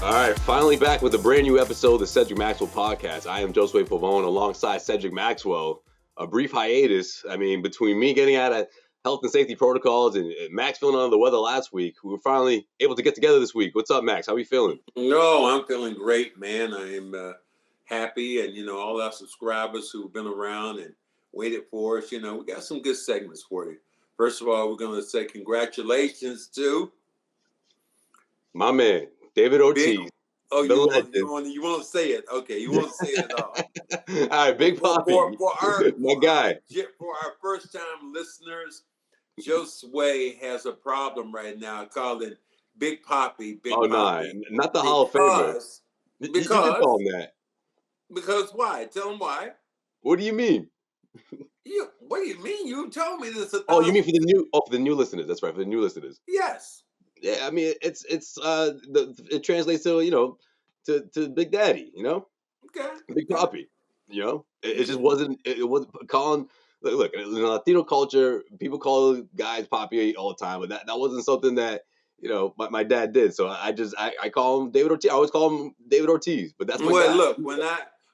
All right, finally back with a brand new episode of the Cedric Maxwell podcast. I am Josue alongside Cedric Maxwell. A brief hiatus. I mean, between me getting out of health and safety protocols and Max feeling under the weather last week, we were finally able to get together this week. What's up, Max? How are you feeling? No, I'm feeling great, man. I am happy, and all our subscribers who've been around and waited for us. We got some good segments for you. First of all, we're going to say congratulations to My man, David Big. Ortiz. Oh, The you won't say it? Okay, you won't say it at all. All right, Big Papi, my guy. For our first time listeners, Josue has a problem right now calling Big Papi Big Oh, Papi no, not the Hall of Famer. You did call him that. Because why? Tell him why. What do you mean? What do you mean? You told me this. Oh, you mean for the new listeners? That's right, for the new listeners. Yes. Yeah, I mean it translates to to Big Daddy, Okay. Big Papi, it just wasn't calling. Look, in Latino culture, people call guys Papi all the time, but that wasn't something that my dad did. So I call him David Ortiz. I always call him David Ortiz, but that's my guy. Look,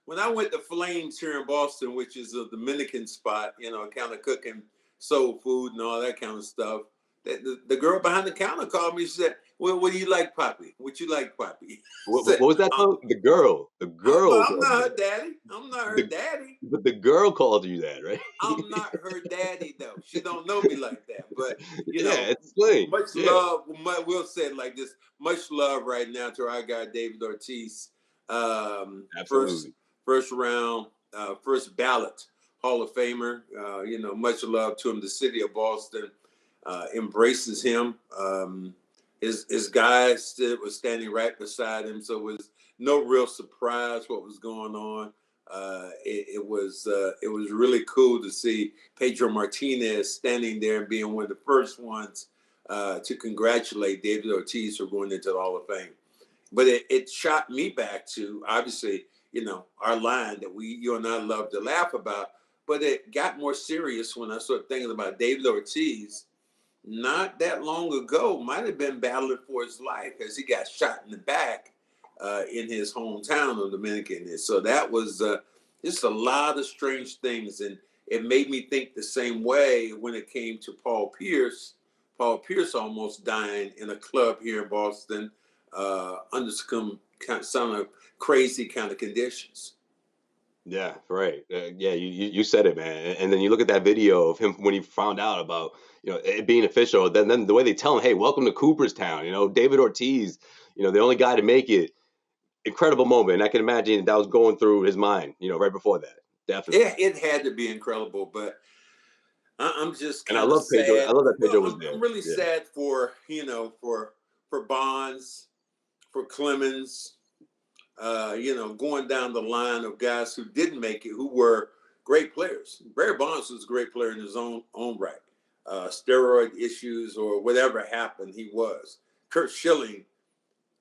when I went to Flames here in Boston, which is a Dominican spot, kind of cooking soul food and all that kind of stuff. The girl behind the counter called me. She said, "Well, what do you like, Papi? What you like, Papi?" What was that called? The girl. I'm not her daddy. I'm not her daddy. But the girl called you that, right? I'm not her daddy, though. She don't know me like that. But it's plain. Much love. We'll say it like this: much love right now to our guy David Ortiz. Absolutely. First round, first ballot Hall of Famer. Much love to him. The city of Boston embraces him. His guys was standing right beside him, so it was no real surprise what was going on. It was really cool to see Pedro Martinez standing there and being one of the first ones to congratulate David Ortiz for going into the Hall of Fame. But it shot me back to, obviously, our line that you and I love to laugh about. But it got more serious when I started thinking about David Ortiz. Not that long ago, might have been battling for his life as he got shot in the back in his hometown of Dominican. And so that was just a lot of strange things. And it made me think the same way when it came to Paul Pierce. Paul Pierce almost dying in a club here in Boston under some crazy kind of conditions. Yeah, right. You said it, man. And then you look at that video of him when he found out about it being official. Then the way they tell him, "Hey, welcome to Cooperstown." David Ortiz, the only guy to make it. Incredible moment. And I can imagine that was going through his mind, right before that. Definitely. Yeah, it had to be incredible, but I'm just and I love sad. Pedro. I love that Pedro was there. I'm really sad for Bonds, for Clemens. Going down the line of guys who didn't make it, who were great players. Barry Bonds was a great player in his own right. Steroid issues or whatever happened, he was. Curt Schilling,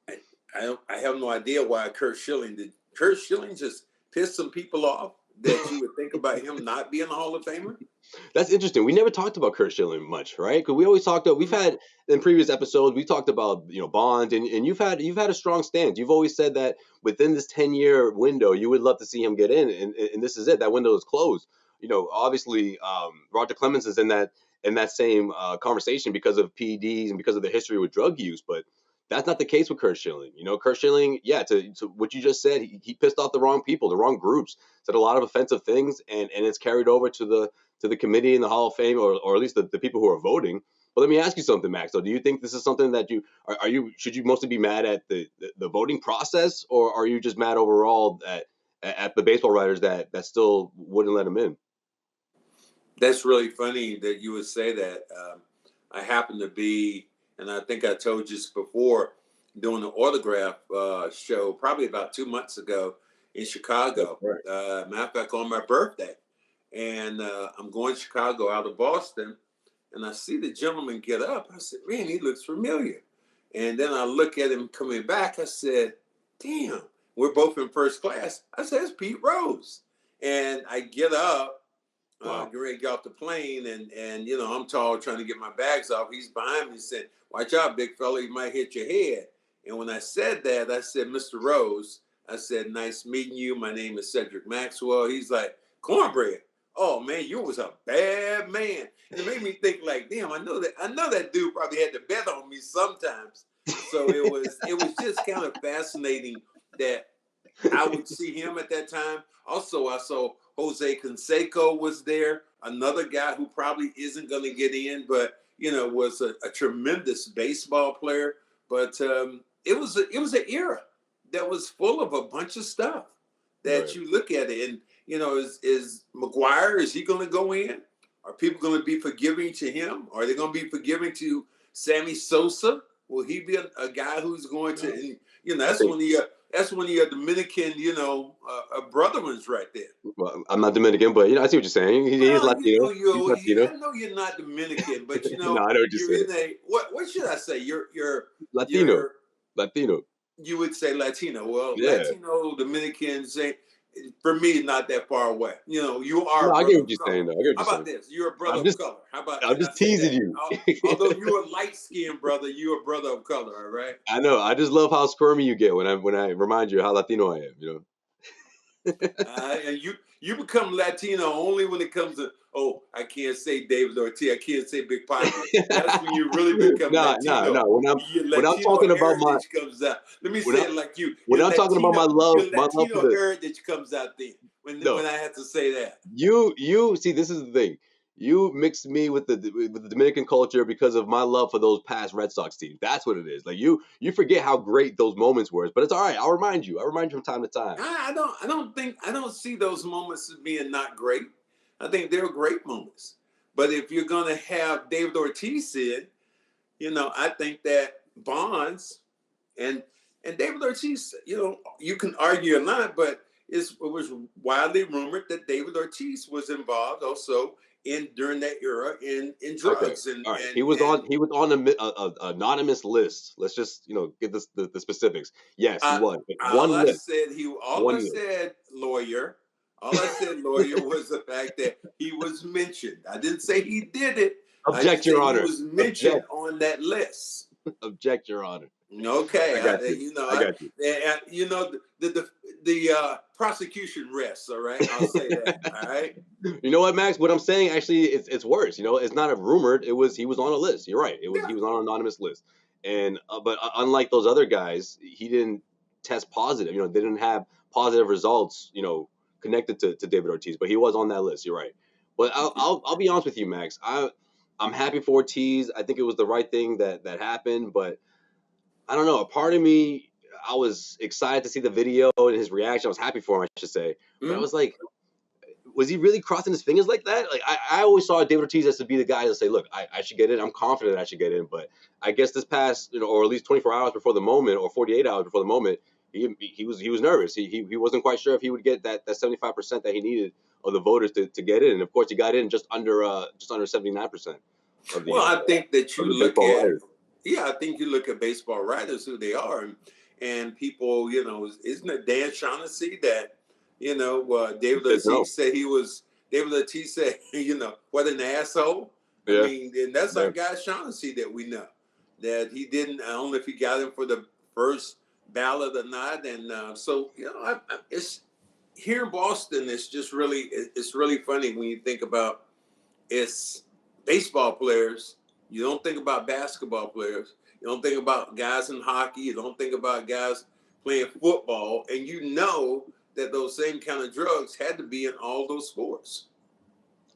I have no idea why Curt Schilling did. Curt Schilling just pissed some people off that you would think about him not being a Hall of Famer. That's interesting. We never talked about Curt Schilling much, right? Because we always talked about. We've had in previous episodes. We talked about Bond, and you've had a strong stance. You've always said that within this 10-year window, you would love to see him get in, and this is it. That window is closed. Obviously, Roger Clemens is in that same conversation because of PEDs and because of the history with drug use, but that's not the case with Curt Schilling. Curt Schilling, to what you just said, he pissed off the wrong people, the wrong groups, said a lot of offensive things, and it's carried over to the committee in the Hall of Fame, or at least the people who are voting. But let me ask you something, Max. So do you think this is something that should you mostly be mad at the voting process, or are you just mad overall at the baseball writers that still wouldn't let him in? That's really funny that you would say that. I happen to be, and I think I told you this before, doing an autograph show probably about 2 months ago in Chicago. Right. Matter of fact, on my birthday. And I'm going to Chicago out of Boston, and I see the gentleman get up. I said, man, he looks familiar. And then I look at him coming back. I said, damn, we're both in first class. I said, it's Pete Rose. And I get up. Wow. Get ready to get off the plane, and I'm tall, trying to get my bags off. He's behind me, saying, "Watch out, big fella! You might hit your head." And when I said that, I said, Mr. Rose, I said, nice meeting you. My name is Cedric Maxwell. He's like, cornbread. Oh man, you was a bad man. And it made me think like, damn, I know that dude probably had to bet on me sometimes. So it was just kind of fascinating that I would see him at that time. Also, I saw Jose Canseco was there, another guy who probably isn't going to get in, but was a tremendous baseball player. But it was an era that was full of a bunch of stuff that Right. you look at it, and is McGuire, is he going to go in? Are people going to be forgiving to him? Are they going to be forgiving to Sammy Sosa? Will he be a guy who's going to? And, that's when the Dominican, brotherman's right there. Well, I'm not Dominican, but I see what you're saying. He's Latino. He's Latino. I know you're not Dominican, but No, I know what you're you're saying. in what should I say? You're Latino. You would say Latino. Well, Yeah. Latino, Dominican, for me, not that far away. You are. No, a I brother get what of you're color. saying, though. I get what How you're about saying. this? You're a brother of color. How about? I'm just teasing you. Although you're a light-skinned brother, you're a brother of color. All right. I know. I just love how squirmy you get when I remind you how Latino I am. And you become Latino only when it comes to, I can't say David Ortiz, I can't say Big Papi. That's when you really become Latino. No. When I'm talking about my heritage comes out. Let me say it like you. When I'm talking about my love Latino for the heritage comes out then. When I have to say that. you see, this is the thing. You mixed me with the Dominican culture because of my love for those past Red Sox teams. That's what it is. Like you forget how great those moments were. But it's all right. I'll remind you from time to time. I don't see those moments as being not great. I think they're great moments. But if you're gonna have David Ortiz in, I think that Bonds and David Ortiz, you can argue or not, but it was widely rumored that David Ortiz was involved also during that era in drugs. Okay. All right. He was on the anonymous list. Let's just get the specifics. Yes, he was. All I said lawyer was the fact that he was mentioned. I didn't say he did it. Object, Your Honor. He was mentioned on that list. Object, Your Honor. Okay, I got you. I got you. The prosecution rests. All right, I'll say that. All right. You know what, Max? What I'm saying actually, it's worse. It's not a rumored. He was on a list. You're right. He was on an anonymous list, and but unlike those other guys, he didn't test positive. They didn't have positive results. Connected to David Ortiz, but he was on that list. You're right. But I'll be honest with you, Max. I'm happy for Ortiz. I think it was the right thing that happened, but I don't know. A part of me, I was excited to see the video and his reaction. I was happy for him, I should say. But I was like, was he really crossing his fingers like that? Like I always saw David Ortiz as to be the guy to say, look, I should get in. I'm confident I should get in. But I guess this past, or at least 24 hours before the moment, or 48 hours before the moment, he was nervous. He wasn't quite sure if he would get that 75% that he needed of the voters to get in. And of course, he got in just under 79%. Well, I think that you look at I think you look at baseball writers, who they are, and people, isn't it Dan Shaughnessy that, David Ortiz said he was, David Ortiz said, what an asshole. Yeah. I mean, and that's our guy Shaughnessy that we know, that he didn't, I don't know if he got him for the first ballot or not. And so, it's here in Boston, it's really funny when you think about it's baseball players. You don't think about basketball players. You don't think about guys in hockey. You don't think about guys playing football. And that those same kind of drugs had to be in all those sports.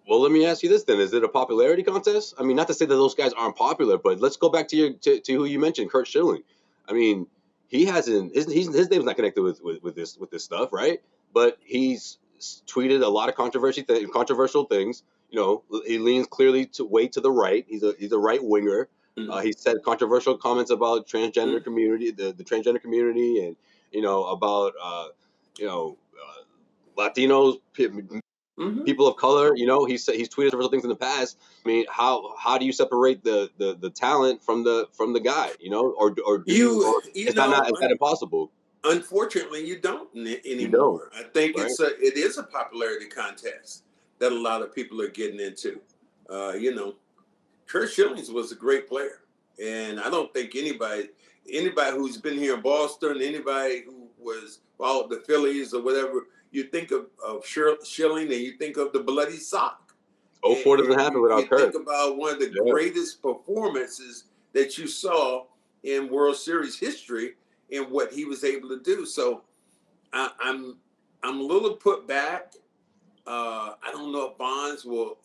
Well, let me ask you this then. Is it a popularity contest? I mean, not to say that those guys aren't popular, but let's go back to who you mentioned, Curt Schilling. I mean, he hasn't his name's not connected with this stuff, right? But he's tweeted a lot of controversial things. He leans clearly to the right. He's a right winger. Mm-hmm. He said controversial comments about transgender community, the transgender community, and about Latinos, people of color. He's tweeted several things in the past. I mean, how do you separate the talent from the guy? Is that impossible? Unfortunately, you don't anymore. You don't, I think right? it is a popularity contest that a lot of people are getting into. Curt Schilling was a great player, and I don't think anybody anybody who's been here in Boston, anybody who was followed the Phillies or whatever, you think of Schilling and you think of the bloody sock. 04 doesn't happen without You Curt. think about one of the greatest performances that you saw in World Series history and what he was able to do. So I'm a little put back. I don't know if Bonds will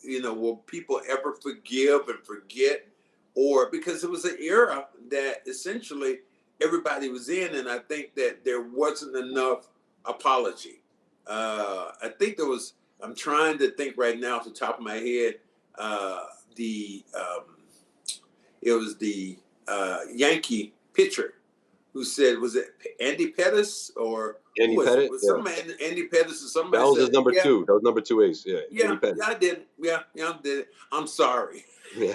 people ever forgive and forget, or because it was an era that essentially everybody was in, and I think that there wasn't enough apology. I think there was. I'm trying to think right now off the top of my head. It was the Yankee pitcher who said, was it Andy Pettis or Andy Pettis? Andy Pettis or somebody. That was his number two. That was number 2 ace. Yeah. Yeah, I did it. Yeah, I did it. I'm sorry. Yeah.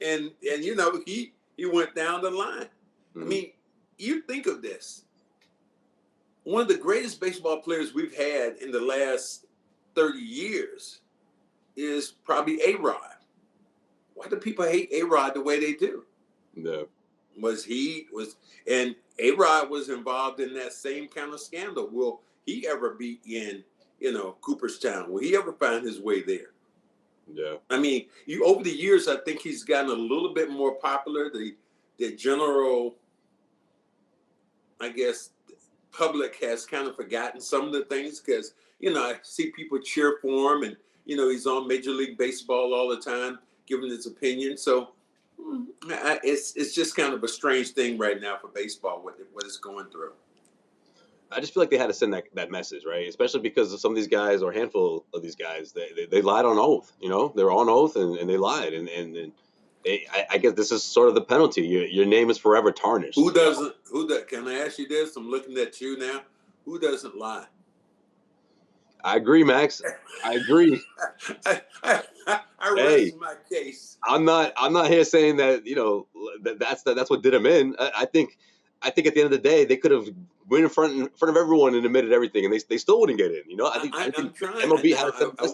and he went down the line. I mean, you think of this. One of the greatest baseball players we've had in the last 30 years is probably A-Rod. Why do people hate A-Rod the way they do? No. And A-Rod was involved in that same kind of scandal. Will he ever be in, Cooperstown? Will he ever find his way there? Yeah. I mean, over the years, I think he's gotten a little bit more popular. The general, I guess, public has kind of forgotten some of the things because, I see people cheer for him and, he's on Major League Baseball all the time, giving his opinion. So it's just kind of a strange thing right now for baseball, what it's going through. I just feel like they had to send that message, right? Especially because of some of these guys, or a handful of these guys, they lied on oath. They were on oath and they lied, and I guess this is sort of the penalty. Your name is forever tarnished. Who doesn't? Can I ask you this? I'm looking at you now. Who doesn't lie? I agree, Max. I agree. I rest my case. I'm not here saying that that's what did him in. I think at the end of the day they could have went in front of everyone and admitted everything, and they still wouldn't get in. I think I'm trying. MLB had I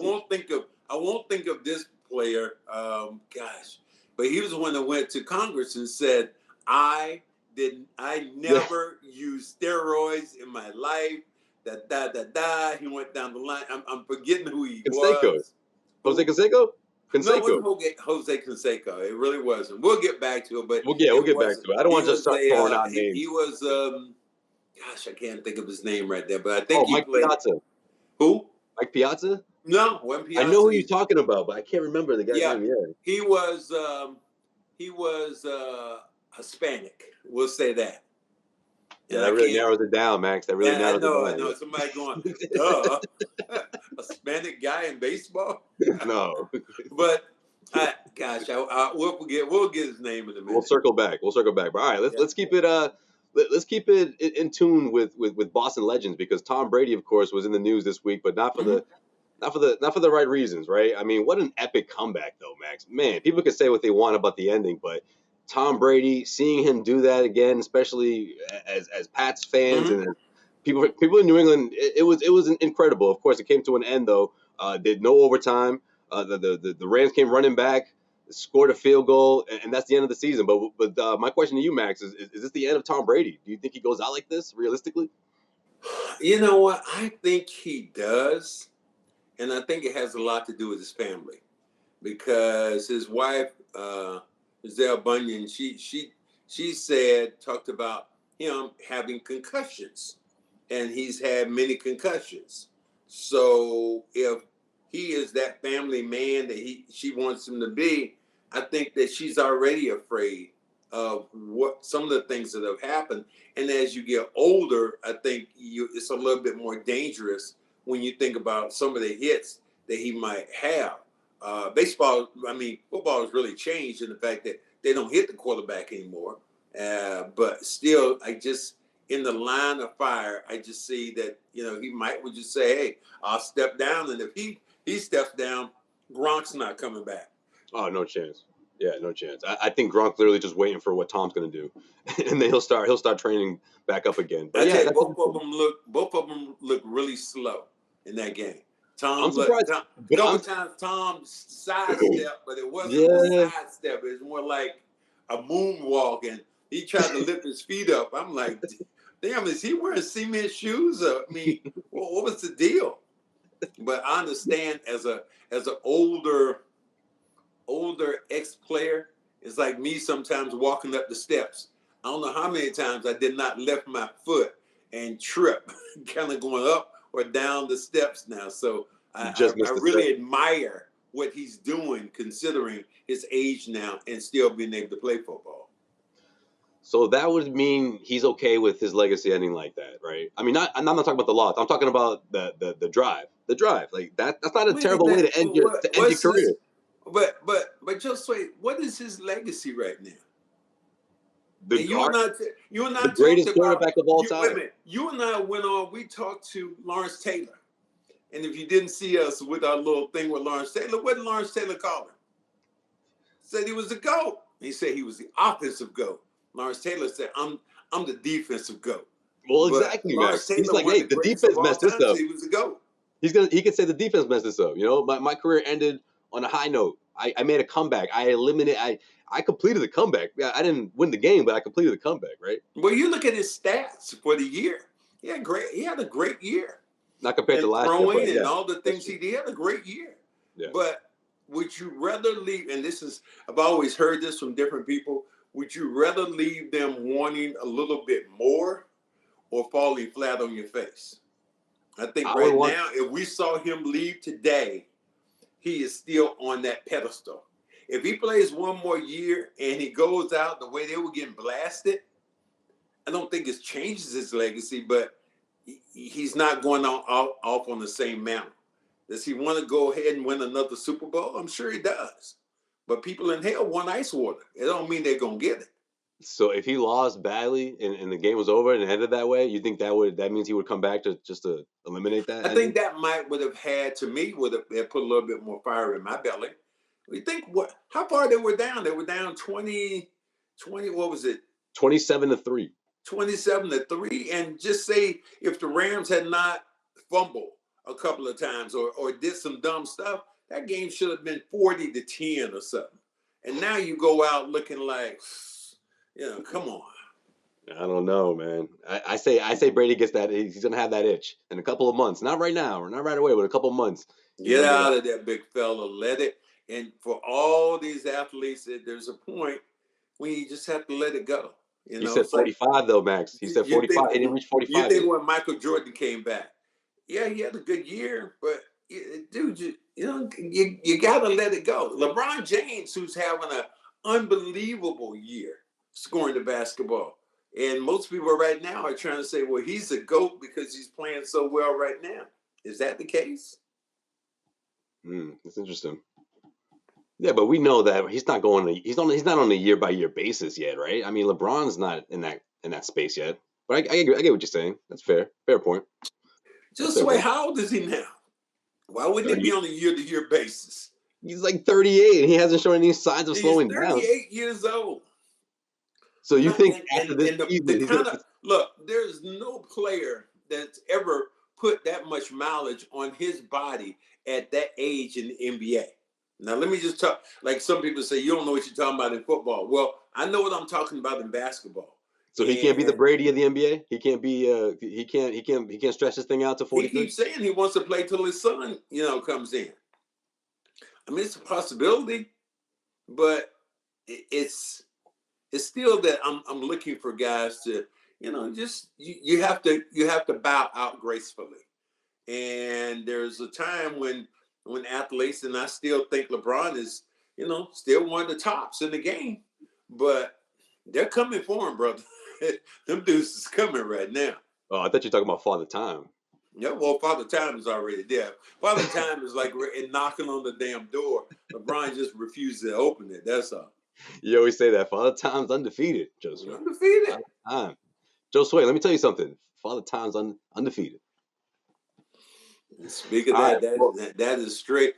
won't think of this player. But he was the one that went to Congress and said, I never used steroids in my life. He went down the line. I'm forgetting who he was. Jose Canseco? No, it wasn't Jose Canseco. It really wasn't. We'll get back to it, but we'll get back to it. I don't want to just start throwing out names. He was I can't think of his name right there, but I think Mike Piazza. Who? Mike Piazza? No, wasn't Piazza. I know who you're talking about, but I can't remember the guy's name. Yeah. He was Hispanic. We'll say that. Yeah, that really narrows it down, Max. That really narrows it down. I know. Somebody going, duh. A Hispanic guy in baseball? No. But, we'll get his name in a minute. We'll circle back. But all right, let's keep it let's keep it in tune with Boston legends, because Tom Brady, of course, was in the news this week, but not for the right reasons, right? I mean, what an epic comeback, though, Max. Man, people can say what they want about the ending, but Tom Brady, seeing him do that again, especially as Pats fans and people in New England, it was incredible. Of course, it came to an end though. Did no overtime. The Rams came running back, scored a field goal, and that's the end of the season. But my question to you, Max, is this the end of Tom Brady? Do you think he goes out like this realistically? You know what? I think he does, and I think it has a lot to do with his family, because his wife. Giselle Bunyan, she talked about him having concussions, and he's had many concussions. So if he is that family man that she wants him to be, I think that she's already afraid of what some of the things that have happened. And as you get older, I think it's a little bit more dangerous when you think about some of the hits that he might have. Football has really changed in the fact that they don't hit the quarterback anymore. But still, in the line of fire, I just see that, he would just say, hey, I'll step down. And if he steps down, Gronk's not coming back. Oh, no chance. Yeah, no chance. I think Gronk's literally just waiting for what Tom's going to do. And then he'll start training back up again. But both of them look really slow in that game. I'm surprised. Times Tom sidestep, but it wasn't a sidestep. It was more like a moonwalk, and he tried to lift his feet up. I'm like, damn, is he wearing cement shoes? I mean, what was the deal? But I understand as an older ex-player, it's like me sometimes walking up the steps. I don't know how many times I did not lift my foot and trip, kind of going up or down the steps now. So I really admire what he's doing considering his age now and still being able to play football. So that would mean he's okay with his legacy ending like that, right? I mean, I'm not talking about the loss. I'm talking about the drive. The drive, like that's not a terrible way to end your career. But Josue, what is his legacy right now? You and I the greatest quarterback of all time. Wait a minute. You and I went on. We talked to Lawrence Taylor, and if you didn't see us with our little thing with Lawrence Taylor, what did Lawrence Taylor call him? Said he was the GOAT. He said he was the offensive GOAT. Lawrence Taylor said, "I'm the defensive GOAT." Well, exactly, Max. He's like, hey, the defense messed this up. He was the GOAT. He could say the defense messed this up. You know, my career ended on a high note. I made a comeback. I completed the comeback. Yeah, I didn't win the game, but I completed the comeback, right? Well, you look at his stats for the year. He had a great year. Not compared to last year. Throwing and all the things he did. He had a great year. Yeah. But would you rather leave, and I've always heard this from different people, would you rather leave them wanting a little bit more or falling flat on your face? I think now, if we saw him leave today, he is still on that pedestal. If he plays one more year and he goes out the way they were getting blasted, I don't think it changes his legacy, but he's not going off on the same mantle. Does he want to go ahead and win another Super Bowl? I'm sure he does. But people in hell want ice water. It don't mean they're going to get it. So if he lost badly and the game was over and it ended that way, you think that means he would come back to eliminate that? I think that would have put a little bit more fire in my belly. We think how far they were down? They were down 20, what was it? 27-3. 27-3. And just say if the Rams had not fumbled a couple of times or did some dumb stuff, that game should have been 40-10 or something. And now you go out looking like, come on. I don't know, man. I say Brady gets that. He's gonna have that itch in a couple of months. Not right now, or not right away, but a couple of months. Get out of that, big fella. Let it. And for all these athletes, there's a point when you just have to let it go. You said 45 though, Max. He said 45. He didn't reach 45. You think when Michael Jordan came back? Yeah, he had a good year, but dude, you gotta let it go. LeBron James, who's having an unbelievable year scoring the basketball, and most people right now are trying to say, well, he's a GOAT because he's playing so well right now. Is that the case? That's interesting. Yeah, but we know that he's not on a year-by-year basis yet, right? I mean, LeBron's not in that space yet. But I get what you're saying. That's fair. Fair point. Just wait, how old is he now? Why wouldn't he be on a year-to-year basis? He's like 38, and he hasn't shown any signs of slowing down. He's 38 years old. So you think after this season, look, there's no player that's ever put that much mileage on his body at that age in the NBA. Now, let me just talk, like some people say, you don't know what you're talking about in football. Well, I know what I'm talking about in basketball. So he can't be the Brady of the NBA? He can't be, he can't stretch this thing out to 43? He keeps saying he wants to play till his son, comes in. I mean, it's a possibility, but it's still that I'm looking for guys to, you have to bow out gracefully. And there's a time when athletes, and I still think LeBron is, still one of the tops in the game, but they're coming for him, brother. Them dudes is coming right now. Oh, I thought you were talking about Father Time. Yeah, well, Father Time is already there. Father Time is like knocking on the damn door. LeBron just refuses to open it. That's all. You always say that. Father Time's undefeated, Josue. Undefeated. Father Time. Josue, let me tell you something. Father Time's undefeated. Speak of that is straight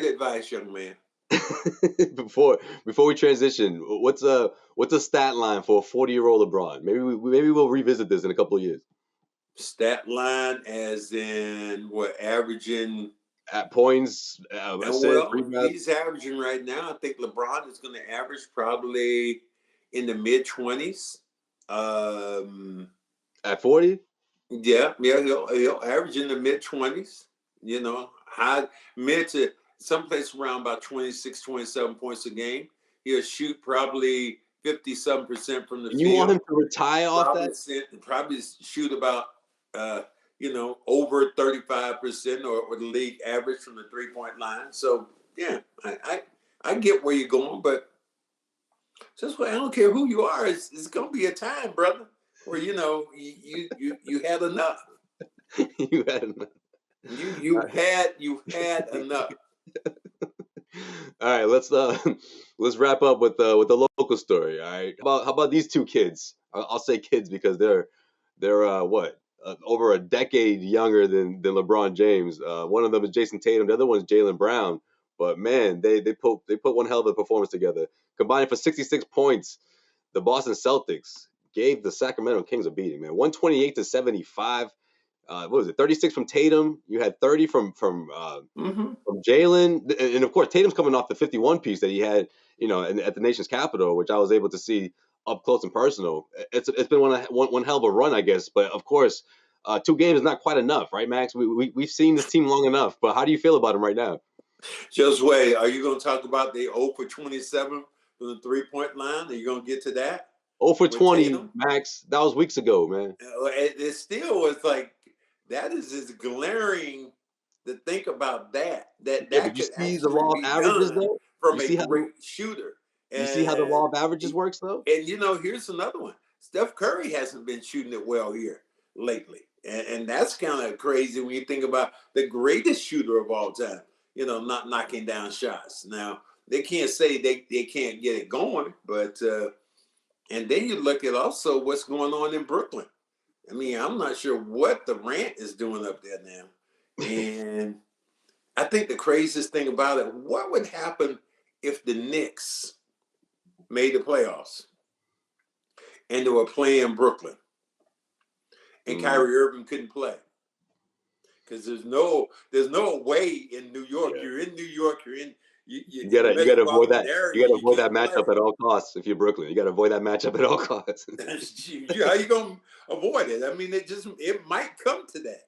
advice, young man. Before we transition, what's a stat line for a 40-year-old LeBron? Maybe we'll revisit this in a couple of years. Stat line, as in what, averaging at points? He's averaging right now. I think LeBron is going to average probably in the mid-20s. At 40? Yeah, he'll average in the mid-20s. You know, mid to someplace around about 26, 27 points a game. He'll shoot probably 50-some% from the And field. you want him to retire off that? Probably shoot about over 35% or the league average from the 3-point line. So yeah, I get where you're going, but just I don't care who you are. It's gonna be a time, brother, where you had enough. You had enough. You had enough. All right, let's wrap up with the local story. All right, how about these two kids? I'll say kids because they're over a decade younger than LeBron James. One of them is Jayson Tatum. The other one is Jaylen Brown. But man, they put one hell of a performance together. Combining for 66 points, the Boston Celtics gave the Sacramento Kings a beating. Man, 128-75. What was it? 36 from Tatum. You had 30 from Jaylen, and of course Tatum's coming off the 51 piece that he had, at the nation's capital, which I was able to see up close and personal. It's been one hell of a run, I guess. But of course, 2 games is not quite enough, right, Max? We've seen this team long enough. But how do you feel about him right now? Josue, are you going to talk about the 0 for 27 from the 3-point line? Are you going to get to that? 0 for 20, Max. That was weeks ago, man. It still was like, that is just glaring to think about that. That Did you see the law of averages, though? From a great shooter. You see how the law of averages works, though? And, here's another one. Steph Curry hasn't been shooting it well here lately. And that's kind of crazy when you think about the greatest shooter of all time, not knocking down shots. Now, they can't say they can't get it going, but and then you look at also what's going on in Brooklyn. I mean, I'm not sure what the rant is doing up there now. And I think the craziest thing about it, what would happen if the Knicks made the playoffs and they were playing Brooklyn and Kyrie Irving couldn't play? Because there's no way in New York. Yeah. You're in New York. You gotta avoid that. You gotta avoid that matchup at all costs. If you're Brooklyn, you gotta avoid that matchup at all costs. How you gonna avoid it? I mean, it might come to that.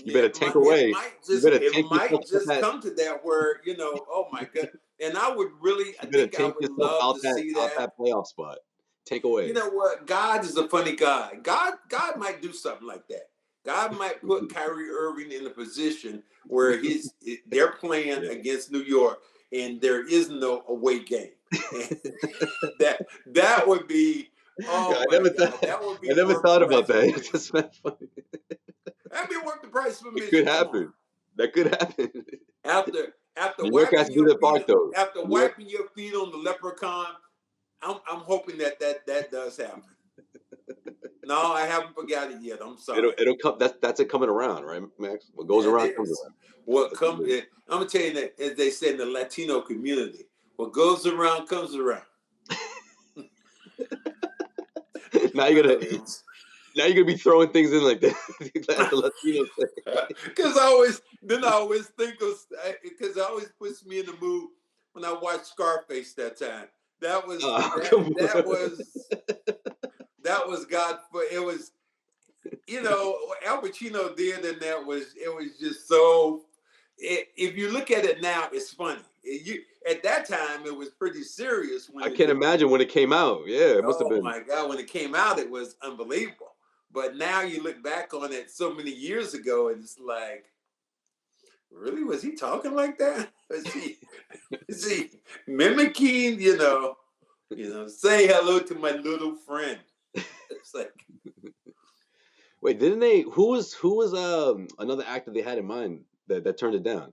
You better tank away. It might just come to that where oh my God. And I would really, I think I would love to see that playoff spot. Take away. You know what? God is a funny guy. God might do something like that. God might put Kyrie Irving in a position where they're playing against New York and there is no away game. that would be. Oh, I never thought about that. It's just funny. That'd be worth the price for me. It could happen. That could happen. After New York has to do their part, though. After wiping your feet on the leprechaun, I'm hoping that does happen. No, I haven't forgot it yet. I'm sorry. It'll come. That's it coming around, right, Max? What goes around comes around. What comes? I'm gonna tell you that, as they say in the Latino community, what goes around comes around. Now you're gonna be throwing things in like that. The Latino thing. Because I always think of, because it always puts me in the mood when I watched Scarface that time. That was that was God. It was, Al Pacino did, and it was just so. If you look at it now, it's funny. At that time, it was pretty serious. I can't imagine when it came out. Yeah, it must have been. Oh my God, when it came out, it was unbelievable. But now you look back on it so many years ago, and it's like, really, was he talking like that? Is he mimicking? Say hello to my little friend. It's like, wait, didn't they? Who was another actor they had in mind that turned it down?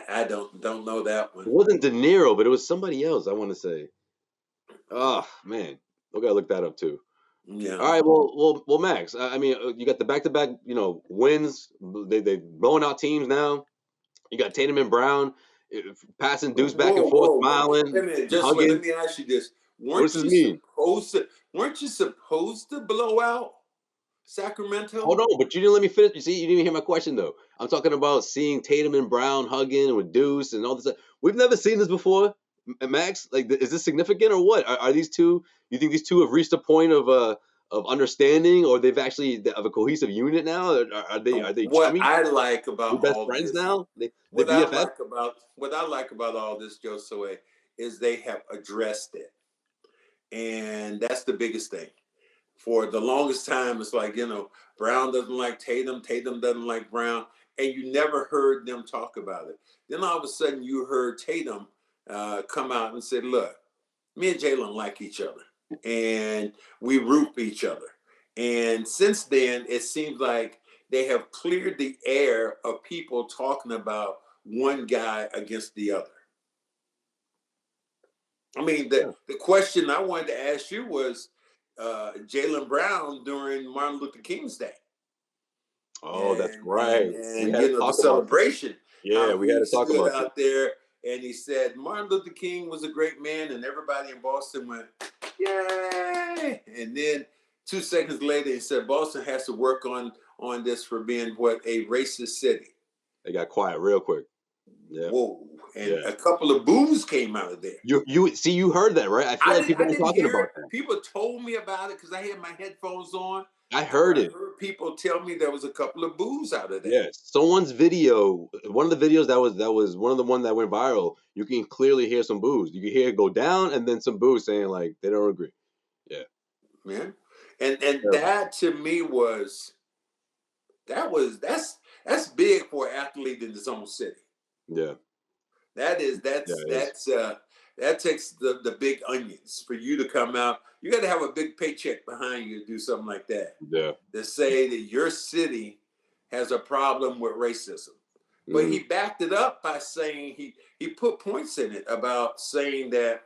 I don't know that one. It wasn't De Niro, but it was somebody else. I want to say. Oh man, we gotta look that up too. Yeah. All right. Well, Max. I mean, you got the back-to-back, wins. They blowing out teams now. You got Tatum and Brown passing Deuce back and forth, smiling. Wait a minute. Let me ask you this: Weren't you supposed to blow out Sacramento? Hold on, but you didn't let me finish. You see, you didn't even hear my question though. I'm talking about seeing Tatum and Brown hugging with Deuce and all this stuff. We've never seen this before. Max, like, is this significant or what? Are these two? You think these two have reached a point of understanding, or they've actually of a cohesive unit now? Are they What chummy? I like They about best all friends this, now? They BFF? what I like about all this, Josue, is they have addressed it, and that's the biggest thing. For the longest time, it's like, Brown doesn't like Tatum, Tatum doesn't like Brown, and you never heard them talk about it. Then all of a sudden, you heard Tatum come out and say, "Look, me and Jaylen like each other, and we root for each other." And since then, it seems like they have cleared the air of people talking about one guy against the other. I mean, the question I wanted to ask you was Jaylen Brown during Martin Luther King's Day. Oh, that's And, right. We had to the talk about that. celebration, Yeah, how we had he to talk stood about that. out there and he said, Martin Luther King was a great man, and everybody in Boston went, yay! And then 2 seconds later, he said, Boston has to work on this for being a racist city. They got quiet real quick. Yeah. Whoa. And a couple of boos came out of there. You heard that, right? I feel like people were talking about that. People told me about it because I had my headphones on. I heard it. I heard people tell me there was a couple of boos out of that. Yeah, someone's video, one of the videos that was one of the one that went viral. You can clearly hear some boos. You can hear it go down, and then some boos saying like they don't agree. Yeah, man, and that to me that's big for an athlete in his own city. Yeah, that takes the big onions for you to come out. You got to have a big paycheck behind you to do something like that. Yeah, to say that your city has a problem with racism. But he backed it up by saying he put points in it about saying that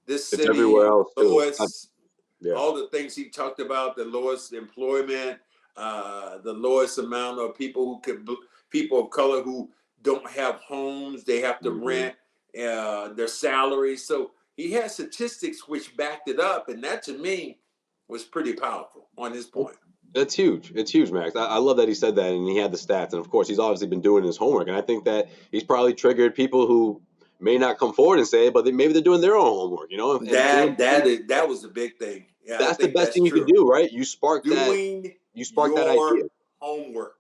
this city, everywhere else lowest, all the things he talked about, the lowest employment, the lowest amount of people of color who don't have homes, they have to rent their salaries. So he had statistics which backed it up, and that to me was pretty powerful on his point. It's huge. It's huge, Max. I love that he said that, and he had the stats. And of course, he's obviously been doing his homework. And I think that he's probably triggered people who may not come forward and say it, but maybe they're doing their own homework. That was the big thing. Yeah, that's the best thing you can do, right? You spark that idea. Homework.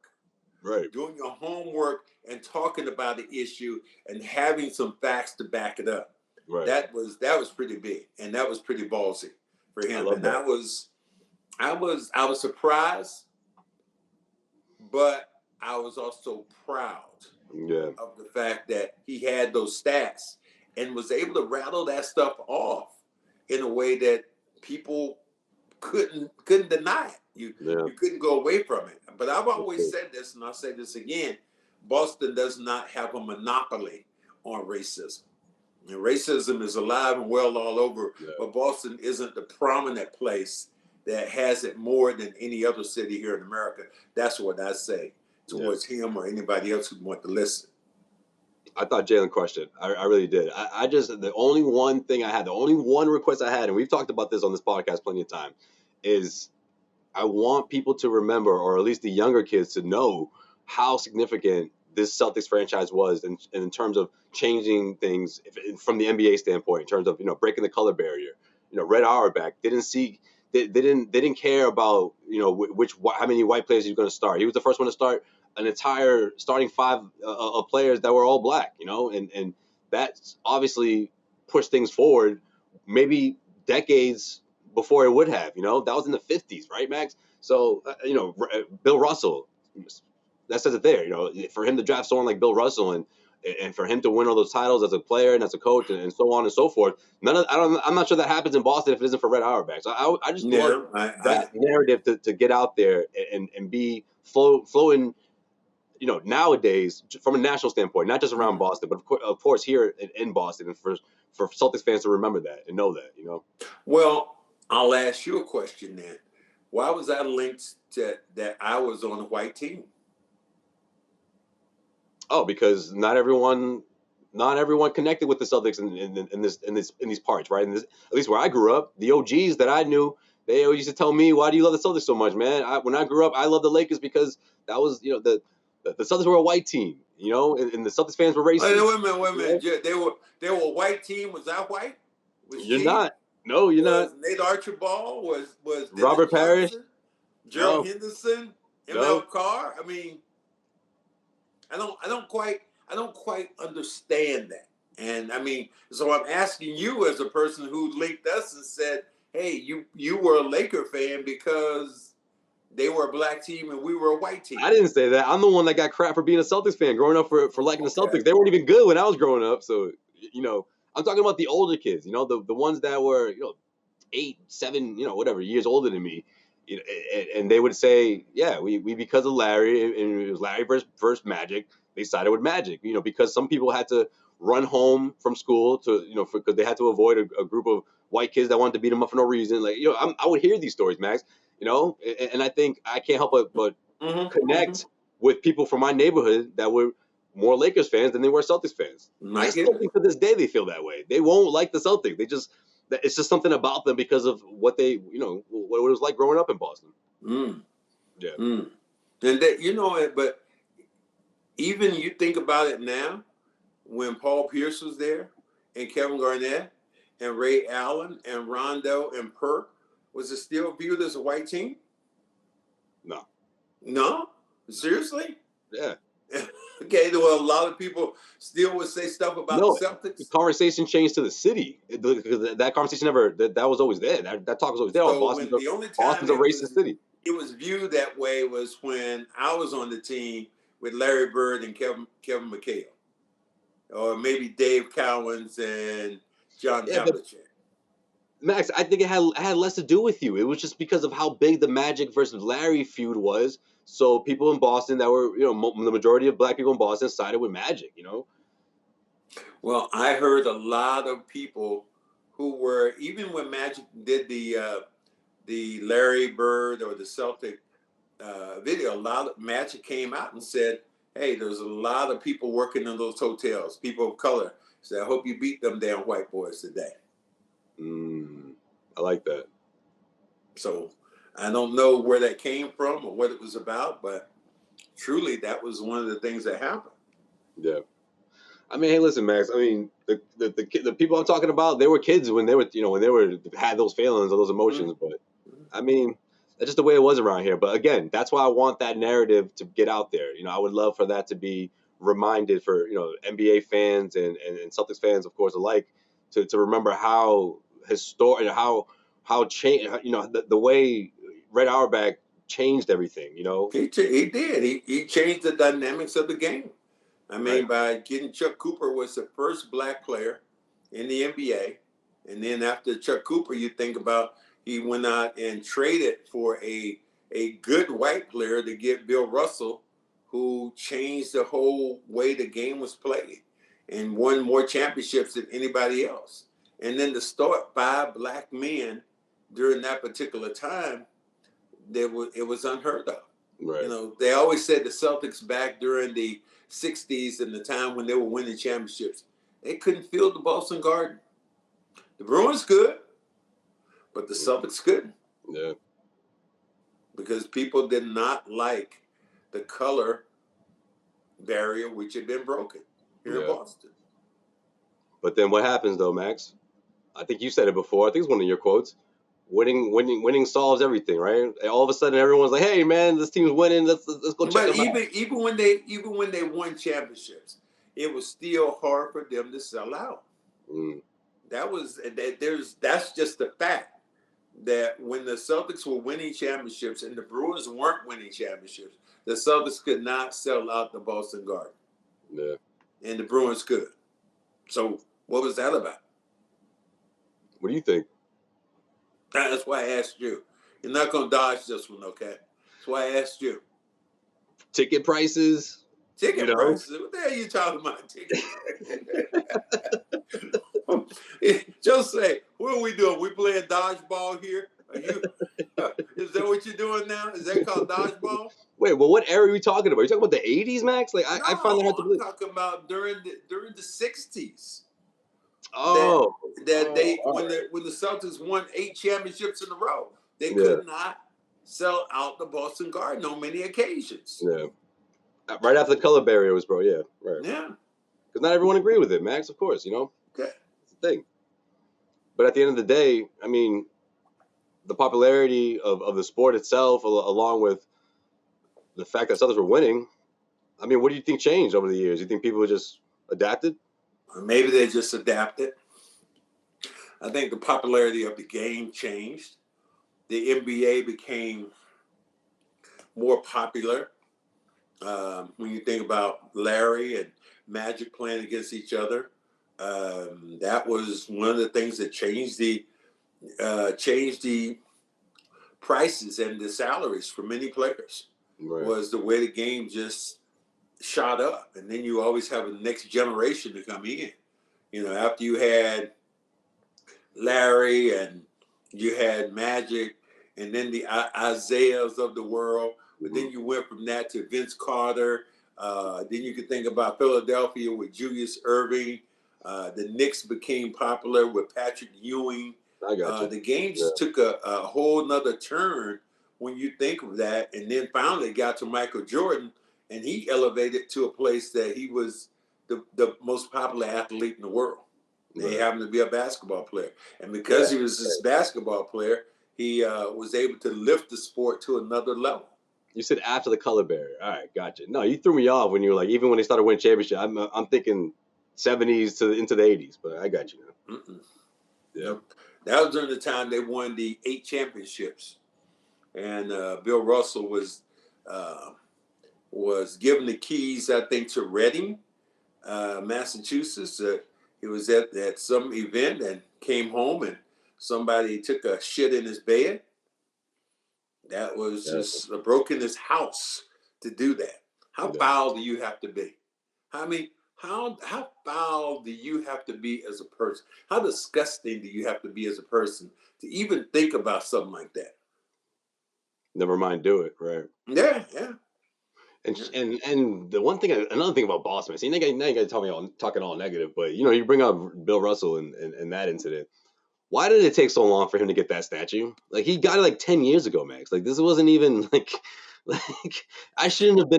Right. Doing your homework and talking about the issue and having some facts to back it up. Right. That was pretty big, and that was pretty ballsy for him. And I was surprised, but I was also proud of the fact that he had those stats and was able to rattle that stuff off in a way that people couldn't deny it. You couldn't go away from it. But I've always said this, and I'll say this again: Boston does not have a monopoly on racism. And racism is alive and well all over, but Boston isn't the prominent place that has it more than any other city here in America. That's what I say towards him or anybody else who want to listen. I thought Jaylen crushed it. I really did. I just, the only one request I had, and we've talked about this on this podcast plenty of time, is I want people to remember, or at least the younger kids to know, how significant this Celtics franchise was in terms of changing things from the NBA standpoint, in terms of, breaking the color barrier. Red Auerbach they didn't care about, how many white players he was going to start. He was the first one to start an entire starting five of players that were all black, and that obviously pushed things forward maybe decades before it would have. That was in the 50s, right, Max? So, Bill Russell, that says it there. For him to draft someone like Bill Russell and for him to win all those titles as a player and as a coach and so on and so forth, I'm not sure that happens in Boston if it isn't for Red Auerbach. So I just want that narrative to get out there and be flowing, nowadays from a national standpoint, not just around Boston, but of course here in Boston, and for Celtics fans to remember that and know that, Well, I'll ask you a question then. Why was I linked to that I was on a white team? Oh, because not everyone connected with the Celtics in these parts, right? At least where I grew up, the OGs that I knew, they always used to tell me, "Why do you love the Celtics so much, man?" When I grew up, I loved the Lakers because that was, the Celtics were a white team. you know, and the Celtics fans were racist. Wait a minute. Yeah, they were a white team. Was that white? Was You're not. No, you're was not. Nate Archibald? Was Robert Dennis Parrish? Johnson? Gerald No. Henderson? No. ML Carr? I mean, I don't quite understand that. And I mean, so I'm asking you as a person who linked us and said, hey, you were a Laker fan because they were a black team and we were a white team. I didn't say that. I'm the one that got crap for being a Celtics fan growing up for liking the Celtics. They weren't even good when I was growing up. So, you know, I'm talking about the older kids, you know, the ones that were, you know, 8, 7, you know, whatever years older than me. You know, and they would say, yeah, we because of Larry, and it was Larry versus Magic, they sided with Magic, you know, because some people had to run home from school to, you know, because they had to avoid a group of white kids that wanted to beat them up for no reason. Like, you know, I would hear these stories, Max, you know, and I think I can't help but connect with people from my neighborhood that were more Lakers fans than they were Celtics fans. I still think to this day they feel that way. They won't like the Celtics. It's just something about them because of what they, you know, what it was like growing up in Boston. Yeah. And that, you know, but even you think about it now, when Paul Pierce was there, and Kevin Garnett, and Ray Allen, and Rondo, and Perk, was it still viewed as a white team? No. No? Seriously? Yeah. Okay, well, a lot of people still would say stuff about the Celtics. The conversation changed to the city. That conversation never, that was always there. That talk was always there. So Boston's the only time a racist city. It was viewed that way was when I was on the team with Larry Bird and Kevin McHale. Or maybe Dave Cowens and John Havlicek. Max, I think it had less to do with you. It was just because of how big the Magic versus Larry feud was. So people in Boston that were, you know, the majority of black people in Boston sided with Magic, you know? Well, I heard a lot of people who were, even when Magic did the Larry Bird or the Celtic video, a lot of Magic came out and said, hey, there's a lot of people working in those hotels, people of color. So I hope you beat them damn white boys today. I like that. So I don't know where that came from or what it was about, but truly that was one of the things that happened. Yeah. I mean, hey, listen, Max. I mean, the people I'm talking about, they were kids when they were, you know, had those feelings or those emotions. But I mean, that's just the way it was around here. But again, that's why I want that narrative to get out there. You know, I would love for that to be reminded for, you know, NBA fans and Celtics fans, of course, alike, to remember how historic, how change, you know, the way Red Auerbach changed everything. You know, he did. He changed the dynamics of the game. I mean, by getting Chuck Cooper was the first black player in the NBA. And then after Chuck Cooper, you think about he went out and traded for a good white player to get Bill Russell, who changed the whole way the game was played and won more championships than anybody else. And then to start 5 black men during that particular time, it was unheard of. Right. You know, they always said the Celtics back during the 60s and the time when they were winning championships, they couldn't field the Boston Garden. The Bruins could, but the Celtics couldn't. Yeah. Because people did not like the color barrier, which had been broken here in Boston. But then what happens though, Max? I think you said it before. I think it's one of your quotes. Winning solves everything, right? And all of a sudden, everyone's like, "Hey, man, this team's winning. Let's go check them out." But even when they won championships, it was still hard for them to sell out. That's just the fact that when the Celtics were winning championships and the Bruins weren't winning championships, the Celtics could not sell out the Boston Garden. Yeah, and the Bruins could. So what was that about? What do you think? That's why I asked you. You're not going to dodge this one, okay? That's why I asked you. Ticket prices? Prices? What the hell are you talking about? Just say, what are we doing? We playing dodgeball here? Is that what you're doing now? Is that called dodgeball? Wait, well, what era are we talking about? Are you talking about the 80s, Max? Like, I find that hard to believe. I'm talking about during the 60s. Oh, when the Celtics won 8 championships in a row, they could not sell out the Boston Garden on many occasions. Yeah. Right after the color barrier was broke, yeah, right. Yeah. Because not everyone agreed with it, Max. Of course, you know, Okay. it's the thing. But at the end of the day, I mean, the popularity of the sport itself, along with the fact that Celtics were winning. I mean, what do you think changed over the years? You think people just adapted? Or maybe they just adapted. I think the popularity of the game changed. The NBA became more popular. When you think about Larry and Magic playing against each other, that was one of the things that changed the prices and the salaries for many players. Right. Was the way the game just shot up, and then you always have a next generation to come in. You know, after you had Larry and you had Magic, and then the Isaiahs of the world. But then you went from that to Vince Carter. Then you could think about Philadelphia with Julius Erving. The Knicks became popular with Patrick Ewing. I got you. The game just took a whole nother turn when you think of that. And then finally got to Michael Jordan, and he elevated to a place that he was the most popular athlete in the world. He happened to be a basketball player. And because he was this basketball player, he was able to lift the sport to another level. You said after the color barrier. All right, gotcha. No, you threw me off when you were like, even when they started winning championship. I'm thinking 70s to into the 80s, but I got you now. Yeah. That was during the time they won the 8 championships. And Bill Russell was given the keys, I think, to Reading, Massachusetts. He was at some event and came home, and somebody took a shit in his bed. That was just broke in his house to do that. How foul do you have to be? I mean, how foul do you have to be as a person? How disgusting do you have to be as a person to even think about something like that? Never mind, do it, right? Yeah. And the one thing, another thing about Boston, see, now you got to tell me talking all negative, but you know, you bring up Bill Russell and that incident. Why did it take so long for him to get that statue? Like, he got it like 10 years ago, Max. Like, this wasn't even like I shouldn't have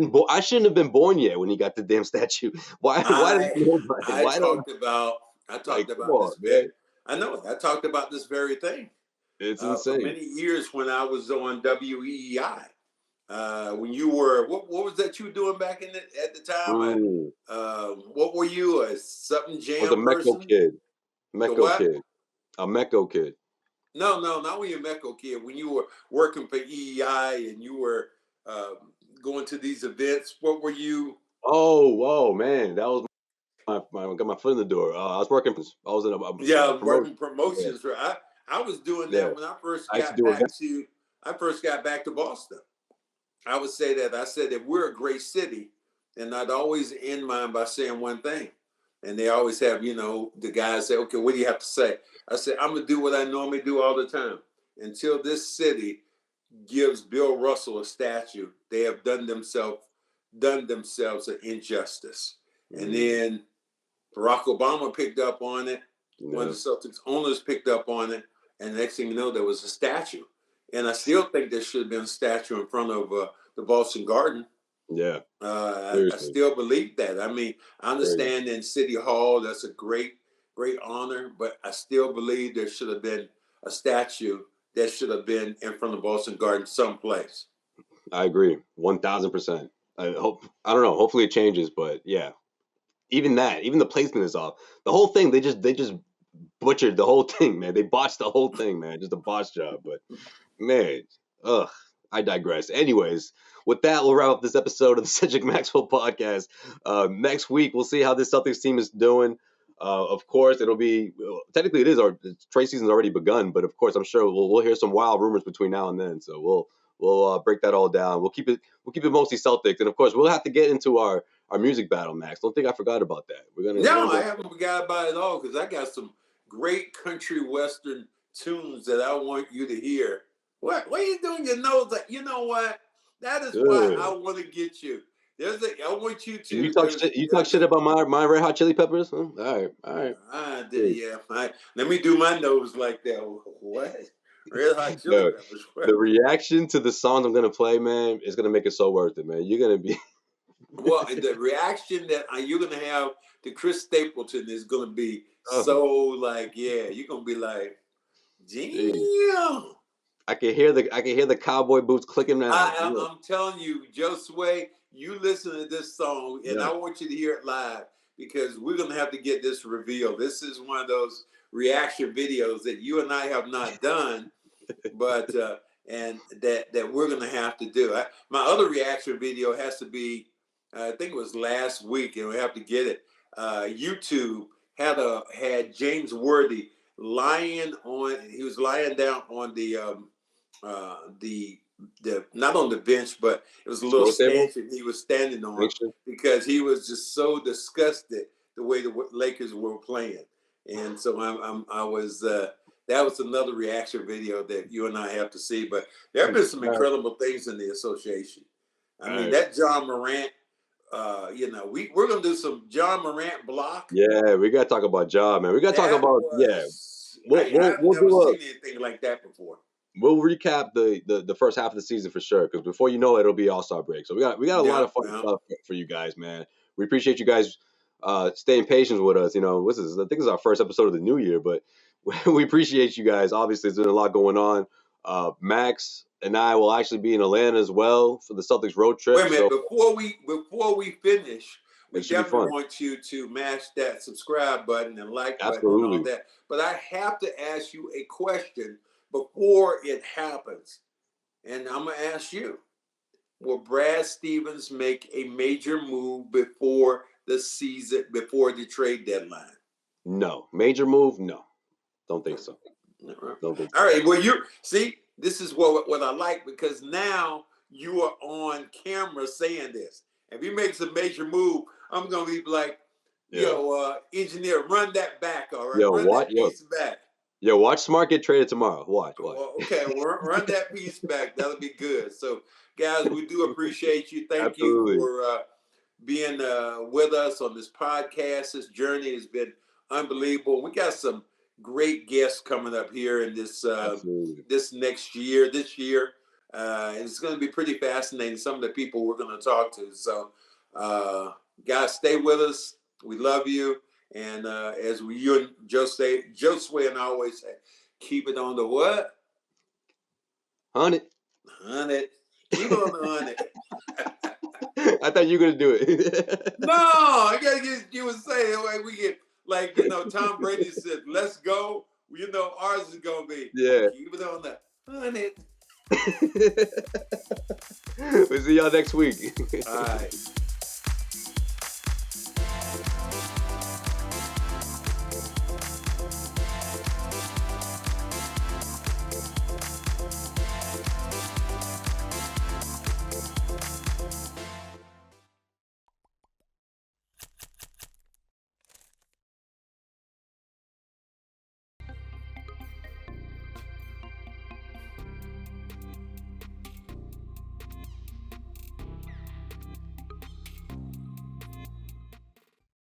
been born yet when he got the damn statue. Why? I talked about this. I talked about this very thing. It's insane. For many years when I was on WEEI. When you were, what was that you were doing back at the time? What were you, a something jam was a person? Mecco kid. A Mecco kid. No, not when you're a Mecco kid. When you were working for EEI and you were going to these events, what were you? Oh, man, that was got my foot in the door. I was working. I was in working promotions. Yeah. I was doing that when I first got back to Boston. I would say that I said that we're a great city, and I'd always end mine by saying one thing. And they always have, the guys say, okay, what do you have to say? I said, I'm going to do what I normally do all the time. Until this city gives Bill Russell a statue, they have done themselves an injustice. And then Barack Obama picked up on it. One of the Celtics owners picked up on it. And the next thing you know, there was a statue. And I still think there should have been a statue in front of the Boston Garden. Yeah. I still believe that. I mean, I understand in City Hall, that's a great honor, but I still believe there should have been a statue that should have been in front of Boston Garden someplace. I agree. 1,000%. I don't know. Hopefully it changes, but yeah. Even the placement is off. The whole thing, they just butchered the whole thing, man. They botched the whole thing, man. Just a botch job. But man, I digress. Anyways, with that, we'll wrap up this episode of the Cedric Maxwell podcast. Next week, we'll see how this Celtics team is doing. Of course, it'll be technically our trade season's already begun, but of course, I'm sure we'll hear some wild rumors between now and then. So we'll break that all down. We'll keep it mostly Celtics, and of course, we'll have to get into our music battle, Max. Don't think I forgot about that. I haven't forgot about it all because I got some great country western tunes that I want you to hear. What are you doing your nose? Like, you know what? That is why I want to get you. I want you to. You talk shit about my Red Hot Chili Peppers? Huh? All right. I did, yeah. Let me do my nose like that. What? Red Hot Chili Peppers. The reaction to the songs I'm gonna play, man, is gonna make it so worth it, man. You're gonna be Well, and the reaction that you're gonna have to Chris Stapleton is gonna be so like, yeah, you're gonna be like, damn. I can hear the cowboy boots clicking now. I'm telling you, Josue, you listen to this song, and I want you to hear it live because we're gonna have to get this revealed. This is one of those reaction videos that you and I have not done, but and that we're gonna have to do. My other reaction video has to be, I think it was last week, and we have to get it. YouTube had James Worthy lying on. He was lying down on the not on the bench, but it was a little stanchion he was standing on because he was just so disgusted the way the Lakers were playing. And so I was that was another reaction video that you and I have to see. But there have been some incredible things in the association. I mean, that John Morant, we're gonna do some John Morant block. Yeah, we gotta talk about John, man. We gotta talk about I've never seen anything like that before. We'll recap the first half of the season for sure, because before you know it, it'll be All-Star break. So we got a lot of fun stuff for you guys, man. We appreciate you guys staying patient with us. You know, I think this is our first episode of the new year, but we appreciate you guys. Obviously, there's been a lot going on. Max and I will actually be in Atlanta as well for the Celtics road trip. Wait a minute, before we finish, we definitely want you to mash that subscribe button and like button and all that. But I have to ask you a question before it happens. And I'm going to ask you, will Brad Stevens make a major move before the season, before the trade deadline? No. Major move? No. Don't think so. All right. Well, this is what I like, because now you are on camera saying this. If he makes a major move, I'm going to be like, engineer, run that back, all right? Run that piece back. Yo, watch Smart get traded tomorrow. Watch. Well, okay, run that piece back. That'll be good. So, guys, we do appreciate you. Thank you for being with us on this podcast. This journey has been unbelievable. We got some great guests coming up here in this this year. It's going to be pretty fascinating, some of the people we're going to talk to. So, guys, stay with us. We love you. And as you and Josue and I always say, keep it on the what? 100. Keep on the 100. I thought you were going to do it. No, I got to get you and say it way we get, Tom Brady said, let's go. Ours is going to be, keep it on the 100. We'll see y'all next week. All right.